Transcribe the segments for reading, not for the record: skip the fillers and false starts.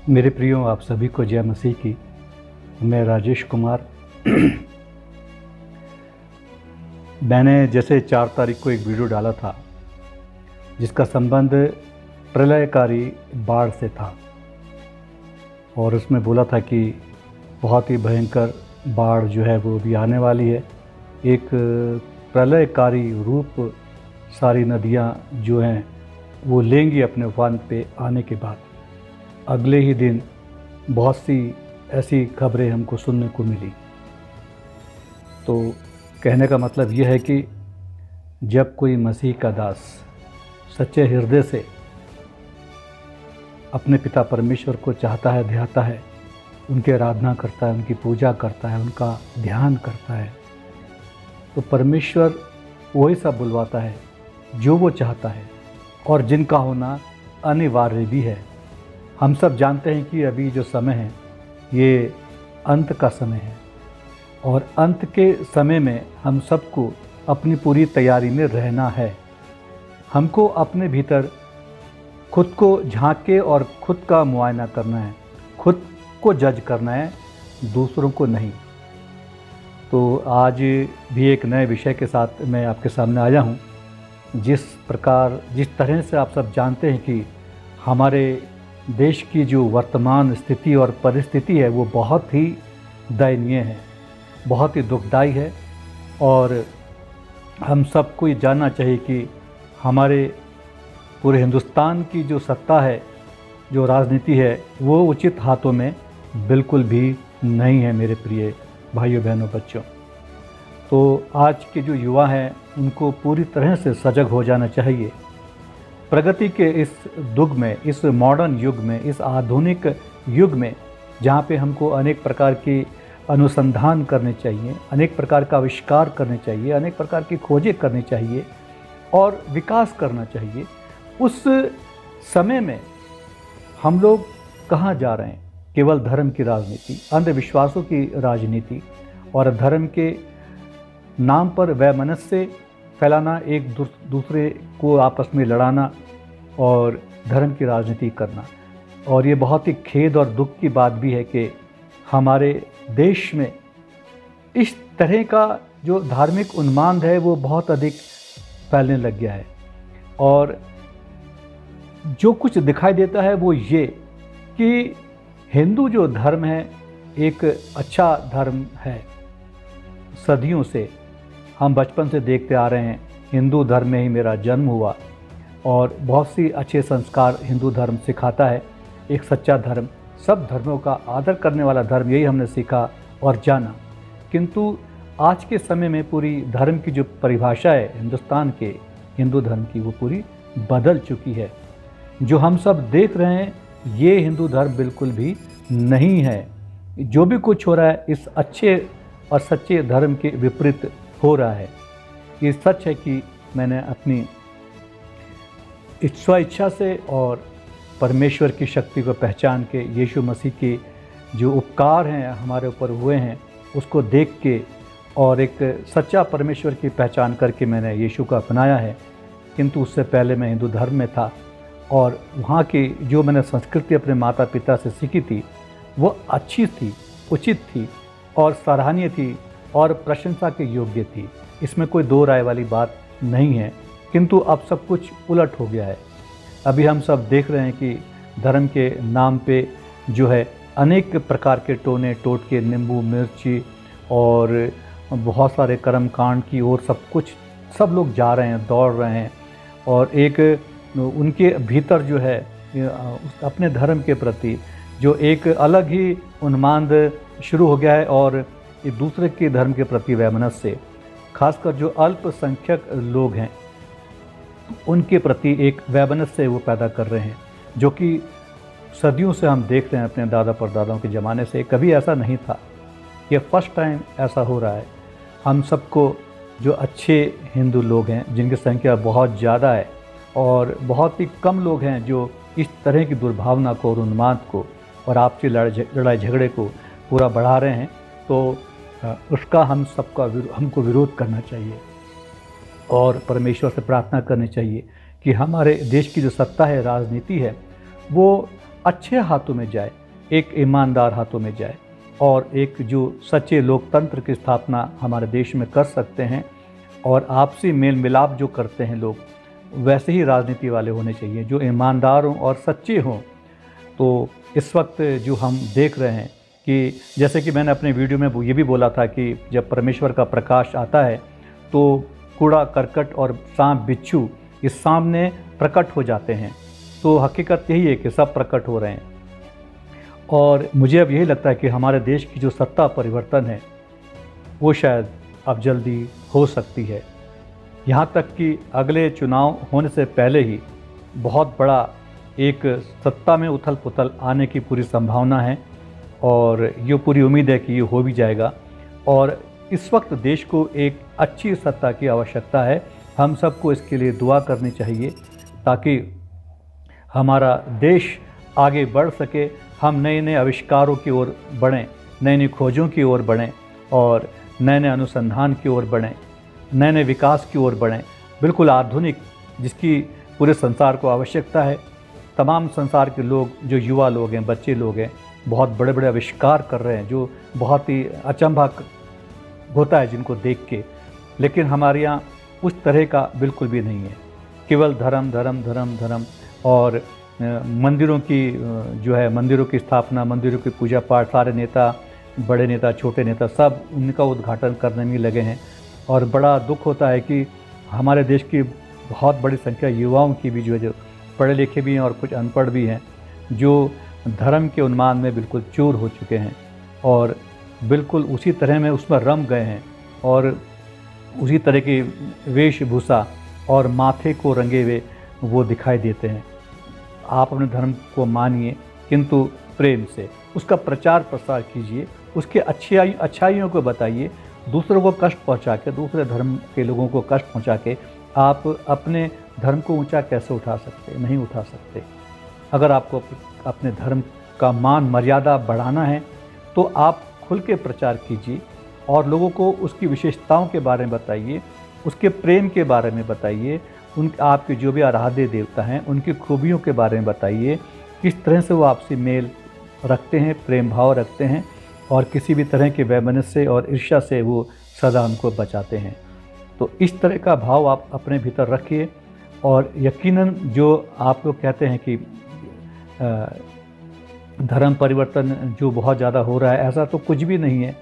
मेरे प्रियो, आप सभी को जय मसीह की। मैं राजेश कुमार। मैंने जैसे 4 तारीख को एक वीडियो डाला था जिसका संबंध प्रलयकारी बाढ़ से था और उसमें बोला था कि बहुत ही भयंकर बाढ़ जो है वो भी आने वाली है। एक प्रलयकारी रूप सारी नदियां जो हैं वो लेंगी अपने उफान पे आने के बाद। अगले ही दिन बहुत सी ऐसी खबरें हमको सुनने को मिली। तो कहने का मतलब यह है कि जब कोई मसीह का दास सच्चे हृदय से अपने पिता परमेश्वर को चाहता है, ध्याता है, उनकी आराधना करता है, उनकी पूजा करता है, उनका ध्यान करता है, तो परमेश्वर वही सब बुलवाता है जो वो चाहता है और जिनका होना अनिवार्य भी है। हम सब जानते हैं कि अभी जो समय है ये अंत का समय है और अंत के समय में हम सबको अपनी पूरी तैयारी में रहना है। हमको अपने भीतर खुद को झांक के और खुद का मुआयना करना है, खुद को जज करना है, दूसरों को नहीं। तो आज भी एक नए विषय के साथ मैं आपके सामने आया हूँ। जिस तरह से आप सब जानते हैं कि हमारे देश की जो वर्तमान स्थिति और परिस्थिति है वो बहुत ही दयनीय है, बहुत ही दुखदाई है और हम सबको ये जानना चाहिए कि हमारे पूरे हिंदुस्तान की जो सत्ता है, जो राजनीति है, वो उचित हाथों में बिल्कुल भी नहीं है। मेरे प्रिय भाइयों बहनों बच्चों, तो आज के जो युवा हैं उनको पूरी तरह से सजग हो जाना चाहिए। प्रगति के इस युग में, इस मॉडर्न युग में, इस आधुनिक युग में, जहाँ पे हमको अनेक प्रकार की अनुसंधान करने चाहिए, अनेक प्रकार का आविष्कार करने चाहिए, अनेक प्रकार की खोजें करनी चाहिए और विकास करना चाहिए, उस समय में हम लोग कहाँ जा रहे हैं? केवल धर्म की राजनीति, अंधविश्वासों की राजनीति और धर्म के नाम पर वैमनस्य फैलाना, एक दूसरे को आपस में लड़ाना और धर्म की राजनीति करना। और ये बहुत ही खेद और दुख की बात भी है कि हमारे देश में इस तरह का जो धार्मिक उन्माद है वो बहुत अधिक फैलने लग गया है। और जो कुछ दिखाई देता है वो ये कि हिंदू जो धर्म है एक अच्छा धर्म है। सदियों से हम बचपन से देखते आ रहे हैं, हिंदू धर्म में ही मेरा जन्म हुआ और बहुत सी अच्छे संस्कार हिंदू धर्म सिखाता है। एक सच्चा धर्म, सब धर्मों का आदर करने वाला धर्म, यही हमने सीखा और जाना। किंतु आज के समय में पूरी धर्म की जो परिभाषा है हिंदुस्तान के हिंदू धर्म की, वो पूरी बदल चुकी है। जो हम सब देख रहे हैं ये हिंदू धर्म बिल्कुल भी नहीं है। जो भी कुछ हो रहा है इस अच्छे और सच्चे धर्म के विपरीत हो रहा है। ये सच है कि मैंने अपनी इच्छा से और परमेश्वर की शक्ति को पहचान के, यीशु मसीह के जो उपकार हैं हमारे ऊपर हुए हैं उसको देख के और एक सच्चा परमेश्वर की पहचान करके मैंने यीशु को अपनाया है। किंतु उससे पहले मैं हिंदू धर्म में था और वहाँ की जो मैंने संस्कृति अपने माता पिता से सीखी थी वो अच्छी थी, उचित थी और सराहनीय थी और प्रशंसा के योग्य थी। इसमें कोई दो राय वाली बात नहीं है। किंतु अब सब कुछ उलट हो गया है। अभी हम सब देख रहे हैं कि धर्म के नाम पे जो है अनेक प्रकार के टोने टोटके, नींबू मिर्ची और बहुत सारे कर्मकांड की ओर सब लोग जा रहे हैं, दौड़ रहे हैं और एक उनके भीतर जो है अपने धर्म के प्रति जो एक अलग ही उन्माद शुरू हो गया है और एक दूसरे के धर्म के प्रति वैमनस्य, खासकर जो अल्पसंख्यक लोग हैं उनके प्रति एक वैमनस्य वो पैदा कर रहे हैं, जो कि सदियों से हम देख रहे हैं अपने दादा परदादाओं के ज़माने से। कभी ऐसा नहीं था, ये फर्स्ट टाइम ऐसा हो रहा है। हम सबको जो अच्छे हिंदू लोग हैं जिनकी संख्या बहुत ज़्यादा है और बहुत ही कम लोग हैं जो इस तरह की दुर्भावना को और उन्माद को और आपसी लड़ाई झगड़े को पूरा बढ़ा रहे हैं, तो उसका हमको विरोध करना चाहिए और परमेश्वर से प्रार्थना करनी चाहिए कि हमारे देश की जो सत्ता है, राजनीति है, वो अच्छे हाथों में जाए, एक ईमानदार हाथों में जाए और एक जो सच्चे लोकतंत्र की स्थापना हमारे देश में कर सकते हैं और आपसी मेल मिलाप जो करते हैं लोग, वैसे ही राजनीति वाले होने चाहिए जो ईमानदार हों और सच्चे हों। तो इस वक्त जो हम देख रहे हैं कि जैसे कि मैंने अपने वीडियो में ये भी बोला था कि जब परमेश्वर का प्रकाश आता है तो कूड़ा करकट और सांप बिच्छू इस सामने प्रकट हो जाते हैं। तो हकीकत यही है कि सब प्रकट हो रहे हैं और मुझे अब यही लगता है कि हमारे देश की जो सत्ता परिवर्तन है वो शायद अब जल्दी हो सकती है। यहाँ तक कि अगले चुनाव होने से पहले ही बहुत बड़ा एक सत्ता में उथल पुथल आने की पूरी संभावना है और ये पूरी उम्मीद है कि ये हो भी जाएगा। और इस वक्त देश को एक अच्छी सत्ता की आवश्यकता है। हम सबको इसके लिए दुआ करनी चाहिए ताकि हमारा देश आगे बढ़ सके, हम नए नए आविष्कारों की ओर बढ़ें, नई नई खोजों की ओर बढ़ें और नए नए अनुसंधान की ओर बढ़ें, नए नए विकास की ओर बढ़ें, बिल्कुल आधुनिक जिसकी पूरे संसार को आवश्यकता है। तमाम संसार के लोग, जो युवा लोग हैं, बच्चे लोग हैं, बहुत बड़े बड़े आविष्कार कर रहे हैं जो बहुत ही अचंभा होता है जिनको देख के, लेकिन हमारे यहाँ उस तरह का बिल्कुल भी नहीं है। केवल धर्म धर्म धर्म धर्म और मंदिरों की जो है मंदिरों की स्थापना, मंदिरों की पूजा पाठ, सारे नेता, बड़े नेता, छोटे नेता, सब उनका उद्घाटन करने में लगे हैं। और बड़ा दुख होता है कि हमारे देश की बहुत बड़ी संख्या युवाओं की भी जो है, जो पढ़े लिखे भी हैं और कुछ अनपढ़ भी हैं, जो धर्म के उन्माद में बिल्कुल चूर हो चुके हैं और बिल्कुल उसी तरह में उसमें रम गए हैं और उसी तरह की वेशभूषा और माथे को रंगे हुए वो दिखाई देते हैं। आप अपने धर्म को मानिए किंतु प्रेम से उसका प्रचार प्रसार कीजिए, उसके अच्छाइयों को बताइए। दूसरों को कष्ट पहुंचा के, दूसरे धर्म के लोगों को कष्ट पहुंचा के आप अपने धर्म को ऊंचा कैसे उठा सकते? नहीं उठा सकते। अगर आपको अपने धर्म का मान मर्यादा बढ़ाना है तो आप खुल के प्रचार कीजिए और लोगों को उसकी विशेषताओं के बारे में बताइए, उसके प्रेम के बारे में बताइए, आपके जो भी आराध्य देवता हैं उनकी खूबियों के बारे में बताइए, किस तरह से वो आपसे मेल रखते हैं, प्रेम भाव रखते हैं और किसी भी तरह के वैमनस्य और ईर्ष्या से वो सदा उनको बचाते हैं। तो इस तरह का भाव आप अपने भीतर रखिए और यकीनन जो आप लोग कहते हैं कि धर्म परिवर्तन जो बहुत ज़्यादा हो रहा है, ऐसा तो कुछ भी नहीं है।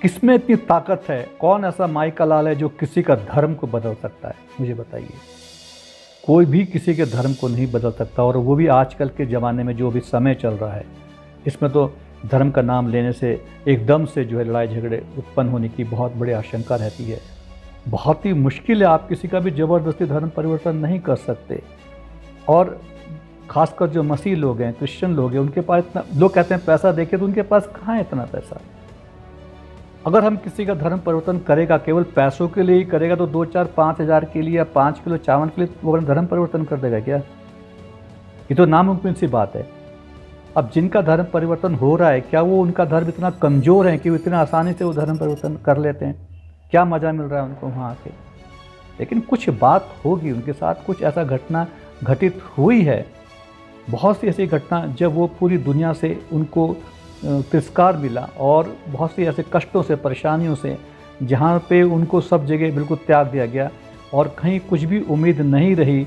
किसमें इतनी ताकत है? कौन ऐसा माई का लाल है जो किसी का धर्म को बदल सकता है? मुझे बताइए। कोई भी किसी के धर्म को नहीं बदल सकता और वो भी आजकल के ज़माने में जो भी समय चल रहा है, इसमें तो धर्म का नाम लेने से एकदम से जो है लड़ाई झगड़े उत्पन्न होने की बहुत बड़ी आशंका रहती है। बहुत ही मुश्किल है, आप किसी का भी ज़बरदस्ती धर्म परिवर्तन नहीं कर सकते। और ख़ासकर जो मसीह लोग हैं, क्रिश्चियन लोग हैं, उनके पास इतना, लोग कहते हैं पैसा देके, तो उनके पास कहाँ है इतना पैसा? अगर हम किसी का धर्म परिवर्तन करेगा केवल पैसों के लिए ही करेगा तो 2-4-5 हज़ार के लिए या 5 किलो चावल के लिए वो अपना धर्म परिवर्तन कर देगा क्या? ये तो नामुमकिन सी बात है। अब जिनका धर्म परिवर्तन हो रहा है, क्या वो उनका धर्म इतना कमज़ोर है कि वो इतना आसानी से वो धर्म परिवर्तन कर लेते हैं? क्या मज़ा मिल रहा है उनको वहाँ आके? लेकिन कुछ बात होगी उनके साथ, कुछ ऐसा घटना घटित हुई है, बहुत सी ऐसी घटना जब वो पूरी दुनिया से उनको तिरस्कार मिला और बहुत सी ऐसे कष्टों से, परेशानियों से, जहाँ पे उनको सब जगह बिल्कुल त्याग दिया गया और कहीं कुछ भी उम्मीद नहीं रही,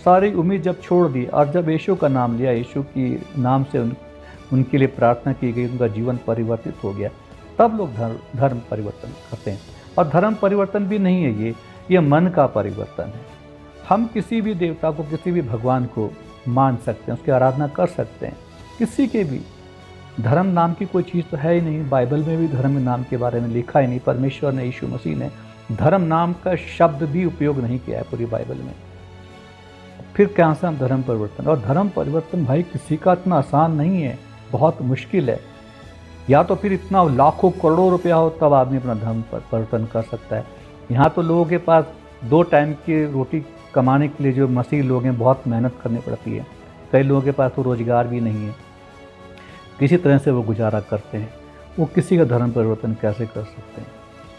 सारी उम्मीद जब छोड़ दी और जब यीशु का नाम लिया, यीशु की नाम से उनके लिए प्रार्थना की गई, उनका जीवन परिवर्तित हो गया, तब लोग धर्म परिवर्तन करते हैं। और धर्म परिवर्तन भी नहीं है ये मन का परिवर्तन है। हम किसी भी देवता को, किसी भी भगवान को मान सकते हैं, उसकी आराधना कर सकते हैं, किसी के भी। धर्म नाम की कोई चीज़ तो है ही नहीं, बाइबल में भी धर्म नाम के बारे में लिखा ही नहीं। परमेश्वर ने, यीशु मसीह ने धर्म नाम का शब्द भी उपयोग नहीं किया है पूरी बाइबल में। फिर कहाँ से हम धर्म परिवर्तन? और धर्म परिवर्तन भाई किसी का इतना आसान नहीं है, बहुत मुश्किल है। या तो फिर इतना लाखों करोड़ों रुपया हो तब आदमी अपना धर्म परिवर्तन कर सकता है। यहाँ तो लोगों के पास 2 टाइम की रोटी कमाने के लिए जो मसीह लोग हैं बहुत मेहनत करनी पड़ती है। कई लोगों के पास तो रोज़गार भी नहीं है, किसी तरह से वो गुजारा करते हैं। वो किसी का धर्म परिवर्तन कैसे कर सकते हैं?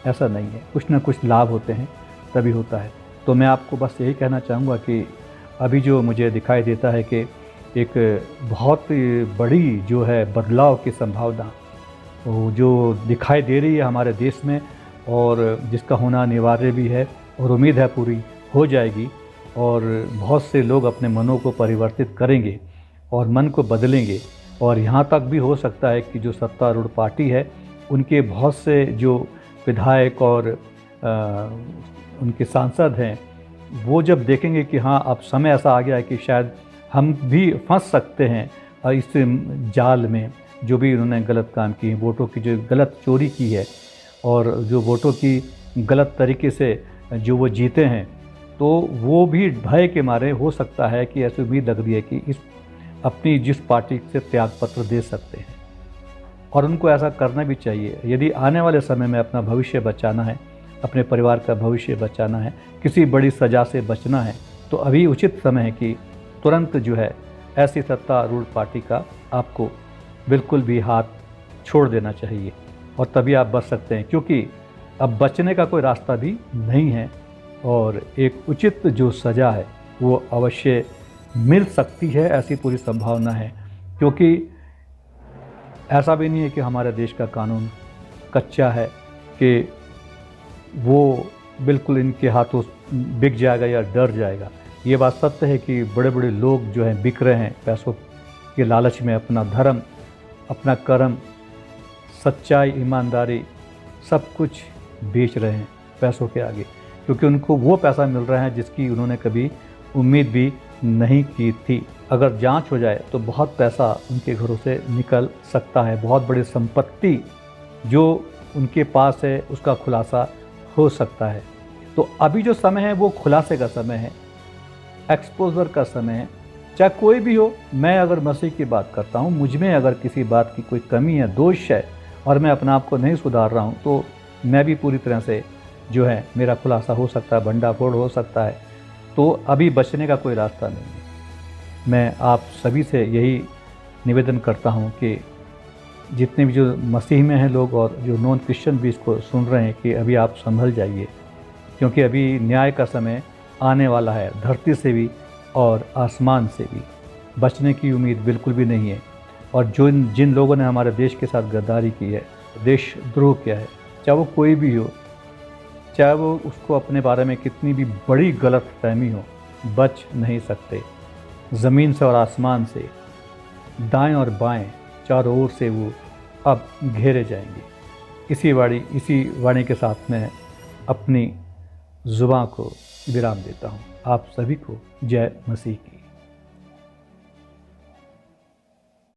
ऐसा नहीं है, कुछ ना कुछ लाभ होते हैं तभी होता है। तो मैं आपको बस यही कहना चाहूँगा कि अभी जो मुझे दिखाई देता है कि एक बहुत बड़ी जो है बदलाव की संभावना वो जो दिखाई दे रही है हमारे देश में, और जिसका होना अनिवार्य भी है और उम्मीद है पूरी हो जाएगी। और बहुत से लोग अपने मनों को परिवर्तित करेंगे और मन को बदलेंगे। और यहाँ तक भी हो सकता है कि जो सत्तारूढ़ पार्टी है उनके बहुत से जो विधायक और उनके सांसद हैं, वो जब देखेंगे कि हाँ अब समय ऐसा आ गया है कि शायद हम भी फंस सकते हैं इस जाल में, जो भी उन्होंने गलत काम किए, वोटों की जो गलत चोरी की है और जो वोटों की गलत तरीके से जो वो जीते हैं, तो वो भी भय के मारे हो सकता है कि ऐसी उम्मीद लग रही है कि इस अपनी जिस पार्टी से त्यागपत्र दे सकते हैं। और उनको ऐसा करना भी चाहिए। यदि आने वाले समय में अपना भविष्य बचाना है, अपने परिवार का भविष्य बचाना है, किसी बड़ी सज़ा से बचना है, तो अभी उचित समय है कि तुरंत जो है ऐसी सत्तारूढ़ पार्टी का आपको बिल्कुल भी हाथ छोड़ देना चाहिए, और तभी आप बच सकते हैं। क्योंकि अब बचने का कोई रास्ता भी नहीं है, और एक उचित जो सज़ा है वो अवश्य मिल सकती है, ऐसी पूरी संभावना है। क्योंकि ऐसा भी नहीं है कि हमारे देश का कानून कच्चा है कि वो बिल्कुल इनके हाथों बिक जाएगा या डर जाएगा। ये बात सत्य है कि बड़े बड़े लोग जो हैं बिक रहे हैं पैसों के लालच में, अपना धर्म, अपना कर्म, सच्चाई, ईमानदारी सब कुछ बेच रहे हैं पैसों के आगे, क्योंकि उनको वो पैसा मिल रहा है जिसकी उन्होंने कभी उम्मीद भी नहीं की थी। अगर जांच हो जाए तो बहुत पैसा उनके घरों से निकल सकता है, बहुत बड़ी संपत्ति जो उनके पास है उसका खुलासा हो सकता है। तो अभी जो समय है वो खुलासे का समय है, एक्सपोजर का समय है। चाहे कोई भी हो, मैं अगर मसीह की बात करता हूँ, मुझ में अगर किसी बात की कोई कमी है, दोष है, और मैं अपने आप को नहीं सुधार रहा हूँ, तो मैं भी पूरी तरह से जो है मेरा खुलासा हो सकता है, भंडाफोड़ हो सकता है। तो अभी बचने का कोई रास्ता नहीं है। मैं आप सभी से यही निवेदन करता हूँ कि जितने भी जो मसीह में हैं लोग और जो नॉन क्रिश्चियन भी इसको सुन रहे हैं, कि अभी आप संभल जाइए, क्योंकि अभी न्याय का समय आने वाला है। धरती से भी और आसमान से भी बचने की उम्मीद बिल्कुल भी नहीं है। और जिन लोगों ने हमारे देश के साथ गद्दारी की है, देशद्रोह किया है, चाहे वो कोई भी हो, चाहे वो उसको अपने बारे में कितनी भी बड़ी गलत फहमी हो, बच नहीं सकते। ज़मीन से और आसमान से, दाएं और बाएं, चारों ओर से वो अब घेरे जाएंगे। इसी वाणी के साथ में अपनी ज़ुबान को विराम देता हूँ। आप सभी को जय मसीह की।